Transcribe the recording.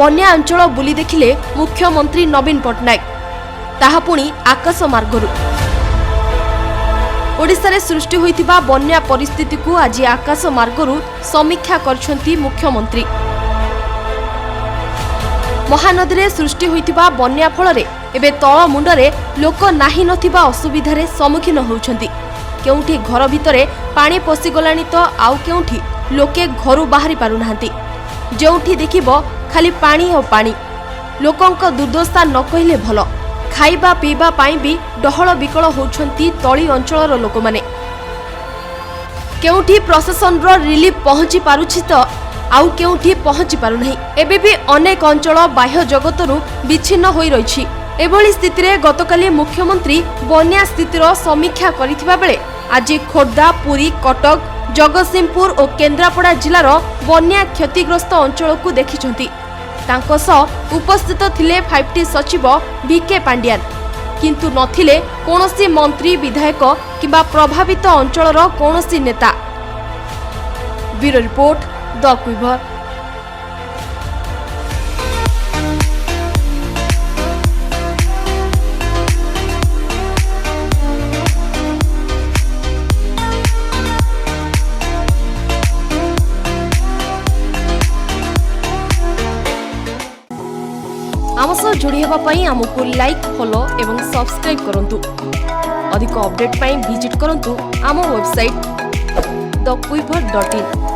बन्या अंचल बुली देखिले मुख्यमंत्री नवीन पट्टनायक, ताहा पुणी आकाश मार्गरू। ओडिशा रे सृष्टि होइतिबा बन्या परिस्थिति को आज आकाश मार्गरू समीक्षा करछंती मुख्यमंत्री। महानदी रे सृष्टि होइतिबा बन्या फलरे एबे तळ मुंडरे लोक नाही नथिबा असुविधारे सम्मुखीन होउछंती। केउठी घर भितरे पानी पसि गलानी तो आउ केउठी लोके घरु बाहरी पारु नाहंती। जेउठी देखिबो खाली पानी और पानी। लोकंक दुर्दशा न कहिले भलो। खाइबा पीबा पाई भी डहळ विकळ होउछंती तळी अंचलर लोक माने। केउठी प्रशासन रो रिलीफ पहुंची पारुछि तो आउ केउठी पहुंची पारु नाही। एबे भी अनेक अंचल बाह्य जगतरू विच्छिन्न होई रहिछि। एभली स्थिति रे गतकाली मुख्यमंत्री बन्या स्थितिर समीक्षा करिथिबा बेले आज खोर्धा, पुरी, कटक, जगतसिंहपुर और केन्द्रापड़ा जिलार बन्या क्षतिग्रस्त अंचल को देखिछंती। तांको सह उपस्थित थिले 5T सचिव बीके पांड्यान, किंतु नथिले कोनोसी मंत्री, विधायक किंबा प्रभावित अंचलर कोनोसी नेता। Bureau report, the quiver. आम सह जोड़ी हेबा पई आमको लाइक, फॉलो एवं सब्सक्राइब करंतु। अधिक अपडेट पई विजिट करंतु आम वेबसाइट thequiver.in।